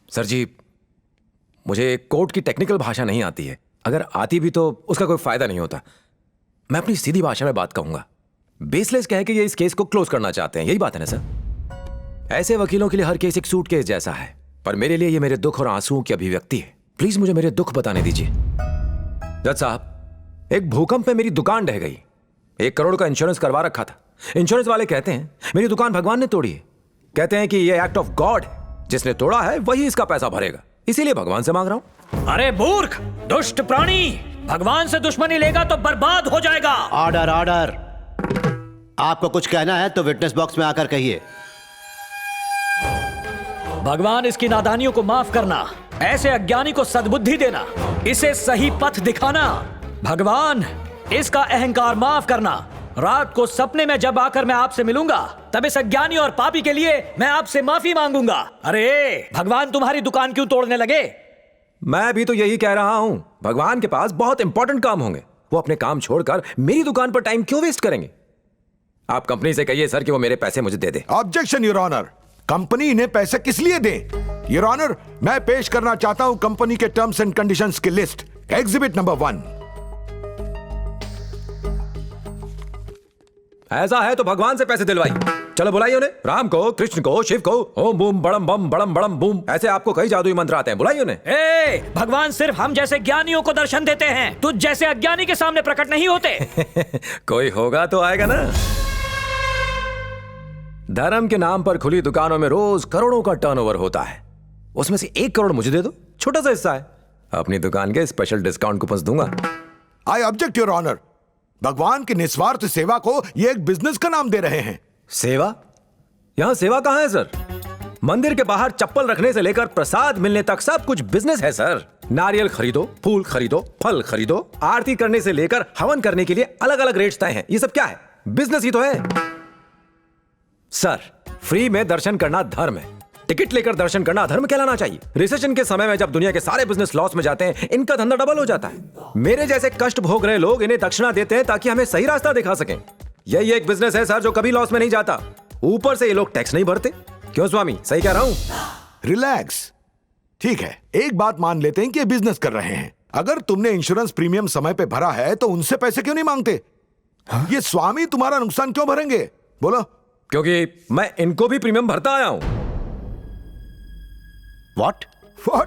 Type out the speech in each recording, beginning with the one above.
Sir जी, मुझे court की technical भाषा नहीं आती है। अगर आती भी तो उसका कोई फायदा नहीं होता। मैं अपनी सीधी भाषा में बात कहूंगा। बेसलेस कह के ये इस केस को क्लोज करना चाहते हैं, यही बात है ना सर? ऐसे वकीलों के लिए हर केस एक सूटकेस जैसा है, पर मेरे लिए ये मेरे दुख और आंसुओं की अभिव्यक्ति है। प्लीज मुझे मेरे दुख बताने दीजिए। जज साहब, एक भूकंप में मेरी दुकान ढह गई। 1 करोड़ का इंश्योरेंस करवा रखा था। इंश्योरेंस वाले कहते हैं मेरी दुकान भगवान ने तोड़ी है। कहते हैं कि ये एक्ट ऑफ गॉड है, जिसने तोड़ा है वही इसका पैसा भरेगा, इसीलिए भगवान से मांग रहा हूं। अरे मूर्ख, दुष्ट प्राणी, भगवान से दुश्मनी लेगा तो बर्बाद हो जाएगा। Order order. आपको कुछ कहना है तो विटनेस बॉक्स में आकर कहिए। भगवान इसकी नादानियों को माफ करना, ऐसे अज्ञानी को सद्बुद्धि देना, इसे सही पथ दिखाना। भगवान इसका अहंकार माफ करना। रात को सपने में जब आकर मैं आपसे मिलूंगा तब इस अज्ञानी और पापी के लिए मैं आपसे माफी मांगूंगा। अरे भगवान तुम्हारी दुकान क्यों तोड़ने लगे? मैं भी तो यही कह रहा हूं। भगवान के पास बहुत इंपॉर्टेंट काम होंगे, वो अपने काम छोड़कर मेरी दुकान पर टाइम क्यों वेस्ट करेंगे? आप कंपनी से कहिए सर कि वो मेरे पैसे मुझे दे दे। Objection your honour. कंपनी इन्हें पैसे किस लिए दे? योर ऑनर, मैं पेश करना चाहता हूं कंपनी के टर्म्स एंड कंडीशंस की लिस्ट। Exhibit number 1। ऐसा है तो भगवान से पैसे दिलवाइए। चलो बुलाइए उन्हें, राम को, कृष्ण को, शिव को। ओम बूम बड़म बम बड़म बड़म बूम, ऐसे आपको कई जादुई मंत्र आते हैं, बुलाइए उन्हें। भगवान सिर्फ हम जैसे ज्ञानियों को दर्शन देते हैं, तुझ जैसे अज्ञानी के सामने प्रकट नहीं होते। कोई होगा तो आएगा ना। धर्म के नाम पर खुली दुकानों में रोज करोड़ों का टर्नओवर होता है, उसमें से 1 करोड़ मुझे दे दो, छोटा सा हिस्सा है। अपनी दुकान के स्पेशल डिस्काउंट कूपन दूंगा। I object your honour. भगवान की निस्वार्थ सेवा को ये एक बिजनेस का नाम दे रहे हैं। सेवा? यहां सेवा कहां है सर? मंदिर के बाहर चप्पल रखने से लेकर प्रसाद मिलने तक सब कुछ बिजनेस है सर। नारियल खरीदो, फूल खरीदो, फल खरीदो, आरती करने से लेकर हवन करने के लिए अलग अलग रेट्स तय हैं। ये सब क्या है? बिजनेस ही तो है सर। फ्री में दर्शन करना धर्म है, टिकट लेकर दर्शन करना धर्म कहलाना चाहिए। रिसेशन के समय में जब दुनिया के सारे बिजनेस लॉस में जाते हैं, इनका धंधा डबल हो जाता है। मेरे जैसे कष्ट भोग रहे लोग इन्हें दक्षिणा देते हैं ताकि हमें सही रास्ता दिखा सकें। यही एक बिजनेस है सर जो कभी लॉस में नहीं जाता। ऊपर से ये लोग टैक्स नहीं भरते। क्यों स्वामी, सही कह रहा हूं? रिलैक्स। ठीक है, एक बात मान लेते हैं कि ये बिजनेस कर रहे हैं। अगर तुमने इंश्योरेंस प्रीमियम समय पे भरा है तो उनसे पैसे क्यों नहीं मांगते? ये स्वामी तुम्हारा नुकसान क्यों भरेंगे? बोलो। क्योंकि मैं इनको भी प्रीमियम भरता आया हूं। What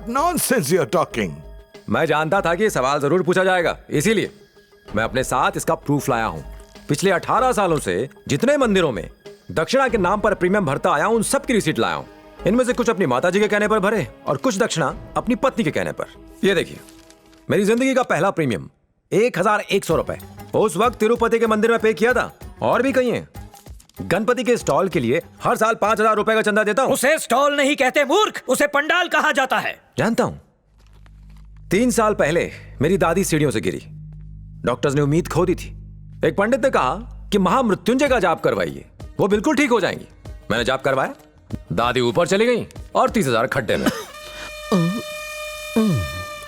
nonsense you're talking? मैं जानता था कि ये सवाल जरूर पूछा जाएगा, इसीलिए मैं अपने साथ इसका प्रूफ लाया हूं। पिछले 18 सालों से जितने मंदिरों में दक्षिणा के नाम पर प्रीमियम भरता आया हूं, उन सब की रिसीट लाया हूं। इनमें से कुछ अपनी माताजी के कहने पर भरे और कुछ दक्षिणा अपनी पत्नी के कहने पर। ये देखिए, मेरी जिंदगी का पहला प्रीमियम 1100 रुपए उस वक्त तिरुपति के मंदिर में पे किया था। और भी कहीं है। गणपति के स्टॉल के लिए हर साल 5000 रुपए का चंदा देता हूं। उसे स्टॉल नहीं कहते मूर्ख, उसे पंडाल कहा जाता है। जानता हूं। 3 साल पहले मेरी दादी सीढ़ियों से गिरी। डॉक्टर्स ने उम्मीद खो दी थी। एक पंडित ने कहा कि महामृत्युंजय का जाप करवाइए, वो बिल्कुल ठीक हो जाएंगी। मैंने जाप करवाया, दादी ऊपर चली गई और 30,000 खड्डे में।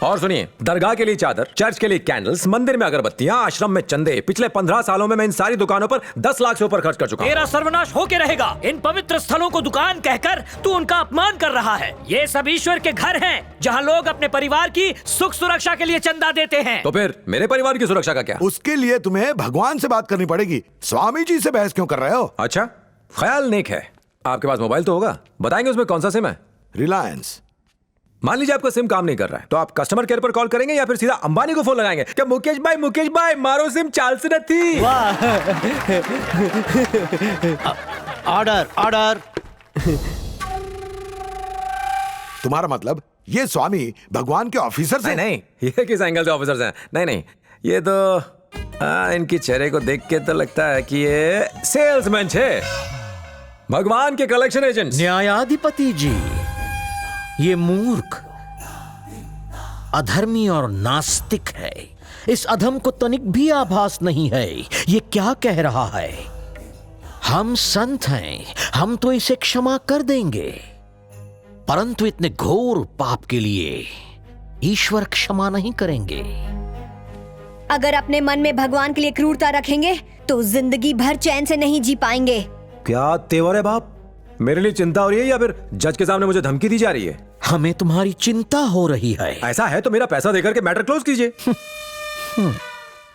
और सुनिए, दरगाह के लिए चादर, चर्च के लिए कैंडल्स, मंदिर में अगरबत्तियां, आश्रम में चंदे। पिछले 15 सालों में मैं इन सारी दुकानों पर 10 लाख से ऊपर खर्च कर चुका हूं। तेरा सर्वनाश होके रहेगा। इन पवित्र स्थलों को दुकान कहकर तू उनका अपमान कर रहा है। ये सब ईश्वर के घर हैं, जहां लोग अपने परिवार की सुख सुरक्षा के लिए चंदा देते हैं। तो फिर मेरे परिवार की सुरक्षा का क्या? उसके लिए तुम्हें भगवान से बात करनी पड़ेगी। स्वामी जी से बहस क्यों कर रहे हो? अच्छा, ख्याल नेक है। आपके पास मोबाइल तो होगा, बताएंगे उसमें कौन सा सिम है? रिलायंस। मान लीजिए आपका सिम काम नहीं कर रहा है, तो आप कस्टमर केयर पर कॉल करेंगे या फिर सीधा अंबानी को फोन लगाएंगे? क्या मुकेश भाई मारो सिम चाल से नहीं। Order order. तुम्हारा मतलब ये स्वामी भगवान के ऑफिसर से? नहीं, ये किस एंगल से ऑफिसर्स हैं? नहीं, ये तो इनकी चेहरे को देख के तो लगता है कि ये सेल्समैन है, भगवान के कलेक्शन एजेंट। न्यायाधिपति जी, ये मूर्ख, अधर्मी और नास्तिक है। इस अधम को तनिक भी आभास नहीं है ये क्या कह रहा है। हम संत हैं, हम तो इसे क्षमा कर देंगे, परंतु इतने घोर पाप के लिए ईश्वर क्षमा नहीं करेंगे। अगर अपने मन में भगवान के लिए क्रूरता रखेंगे तो जिंदगी भर चैन से नहीं जी पाएंगे। क्या तेवर है बाप? मेरे लिए चिंता हो रही है या फिर जज के सामने मुझे धमकी दी जा रही है? हमें तुम्हारी चिंता हो रही है। ऐसा है तो मेरा पैसा देकर के मैटर क्लोज कीजिए।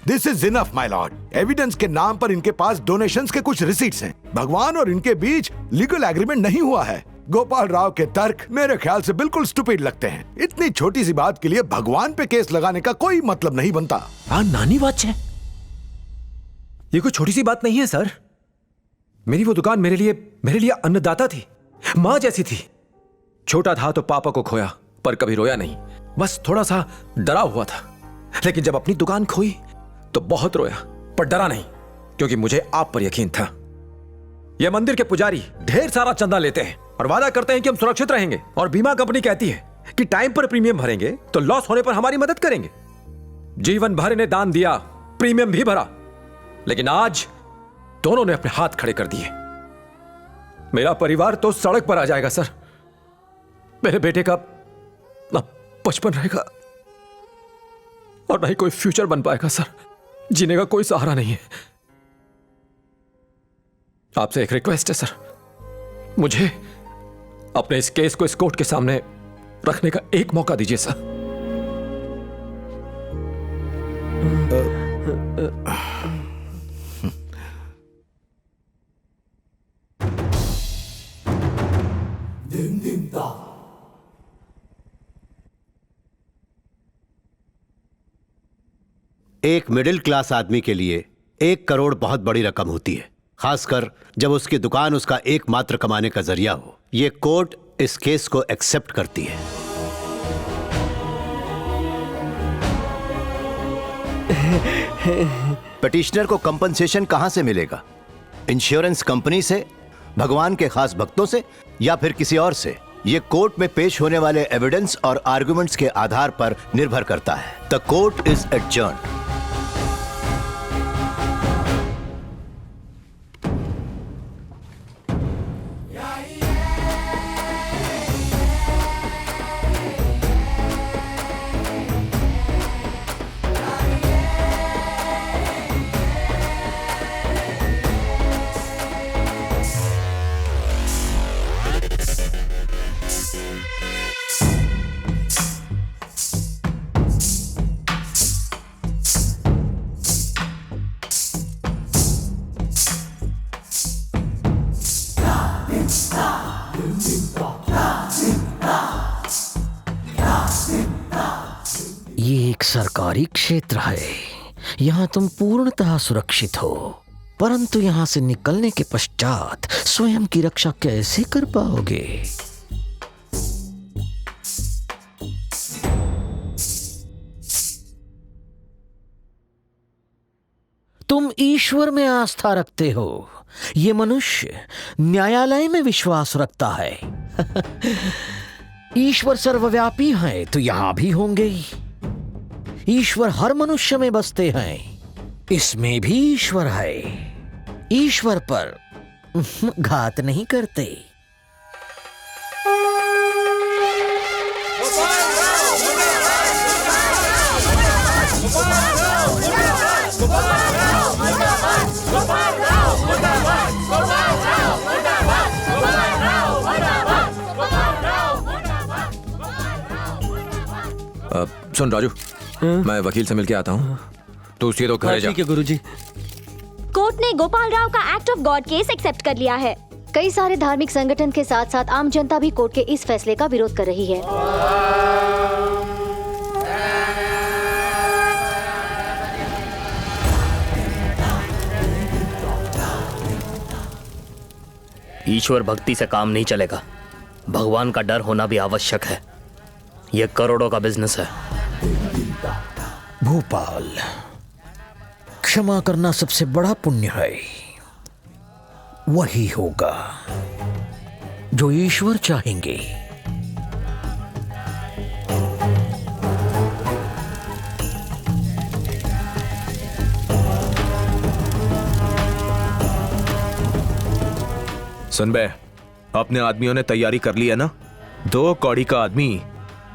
This is enough my Lord. Evidence के नाम पर इनके पास डोनेशंस के कुछ रिसीट्स हैं। भगवान और इनके बीच लीगल एग्रीमेंट नहीं हुआ है। गोपाल राव के तर्क मेरे ख्याल से बिल्कुल स्टूपिड लगते हैं। इतनी छोटी सी बात के लिए भगवान पे केस लगाने का कोई मतलब नहीं बनता। हाँ, नानी बात है। ये कोई छोटी सी बात नहीं है सर। मेरी वो दुकान मेरे लिए अन्नदाता थी, मां जैसी थी। छोटा था तो पापा को खोया, पर कभी रोया नहीं, बस थोड़ा सा डरा हुआ था। लेकिन जब अपनी दुकान खोई तो बहुत रोया, पर डरा नहीं, क्योंकि मुझे आप पर यकीन था। यह मंदिर के पुजारी ढेर सारा चंदा लेते हैं और वादा करते हैं कि हम सुरक्षित रहेंगे, और बीमा कंपनी कहती है कि टाइम पर प्रीमियम भरेंगे तो लॉस होने पर हमारी मदद करेंगे। जीवन भर इन्हें दान दिया, प्रीमियम भी भरा, लेकिन आज दोनों ने अपने हाथ खड़े कर दिए। मेरा परिवार तो सड़क पर आ जाएगा सर। मेरे बेटे का ना बचपन रहेगा और ना ही कोई फ्यूचर बन पाएगा सर। जीने का कोई सहारा नहीं है। आपसे एक रिक्वेस्ट है सर, मुझे अपने इस केस को इस कोर्ट के सामने रखने का एक मौका दीजिए सर। एक मिडिल क्लास आदमी के लिए 1 करोड़ बहुत बड़ी रकम होती है, खासकर जब उसकी दुकान उसका एकमात्र कमाने का जरिया हो। यह कोर्ट इस केस को एक्सेप्ट करती है। पिटिशनर को कंपनसेशन कहां से मिलेगा? इंश्योरेंस कंपनी से, भगवान के खास भक्तों से, या फिर किसी और से? यह कोर्ट में पेश होने वाले एविडेंस और आर्गुमेंट्स के आधार पर निर्भर करता है। The court is adjourned. ये एक सरकारी क्षेत्र है, यहाँ तुम पूर्णतः सुरक्षित हो, परंतु यहाँ से निकलने के पश्चात स्वयं की रक्षा कैसे कर पाओगे? तुम ईश्वर में आस्था रखते हो, ये मनुष्य न्यायालय में विश्वास रखता है। ईश्वर सर्वव्यापी है तो यहां भी होंगे। ईश्वर हर मनुष्य में बसते हैं, इसमें भी ईश्वर है। ईश्वर पर घात नहीं करते। सुन राजू, मैं वकील से मिलके आता हूँ, तू सीधे घर जा। ठीक है गुरुजी। कोर्ट ने गोपाल राव का act of God case accept कर लिया है। कई सारे धार्मिक संगठन के साथ साथ आम जनता भी कोर्ट के इस फैसले का विरोध कर रही है। ईश्वर भक्ति से काम नहीं चलेगा, भगवान का डर होना भी आवश्यक है। यह करोड़ों का बिजनेस है। भोपाल, क्षमा करना सबसे बड़ा पुण्य है। वही होगा जो ईश्वर चाहेंगे। सुन बे, अपने आदमियों ने तैयारी कर ली है ना? 2 कौड़ी का आदमी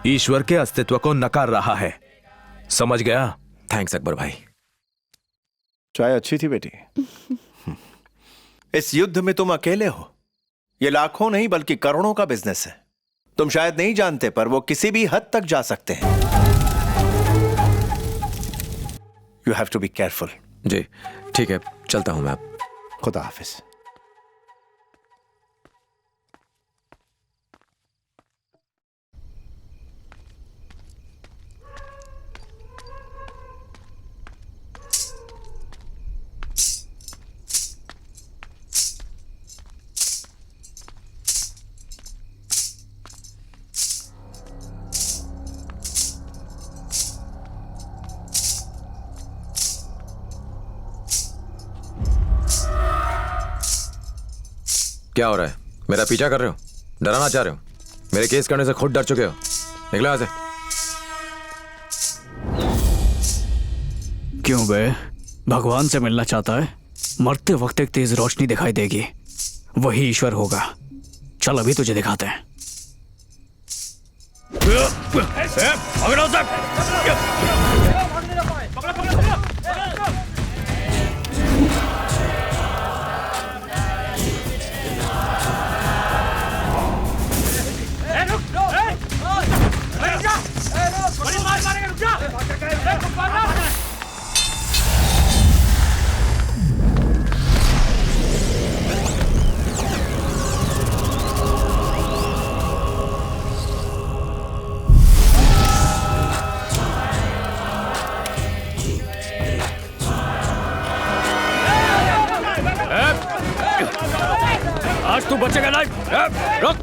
ईश्वर के अस्तित्व को नकार रहा है, समझ गया? थैंक्स अकबर भाई। चाय अच्छी थी बेटी। इस युद्ध में तुम अकेले हो। ये लाखों नहीं बल्कि करोड़ों का बिजनेस है। तुम शायद नहीं जानते पर वो किसी भी हद तक जा सकते हैं। You have to be careful. जी ठीक है, चलता हूं मैं अब। खुदा हाफिज। क्या हो रहा है? मेरा पीछा कर रहे हो? डराना चाह रहे हो? मेरे केस करने से खुद डर चुके हो। निकलो यहाँ से। क्यों बे, भगवान से मिलना चाहता है? मरते वक्त एक तेज रोशनी दिखाई देगी, वही ईश्वर होगा। चल अभी तुझे दिखाते हैं। आज तू बचेगा नहीं। रुक।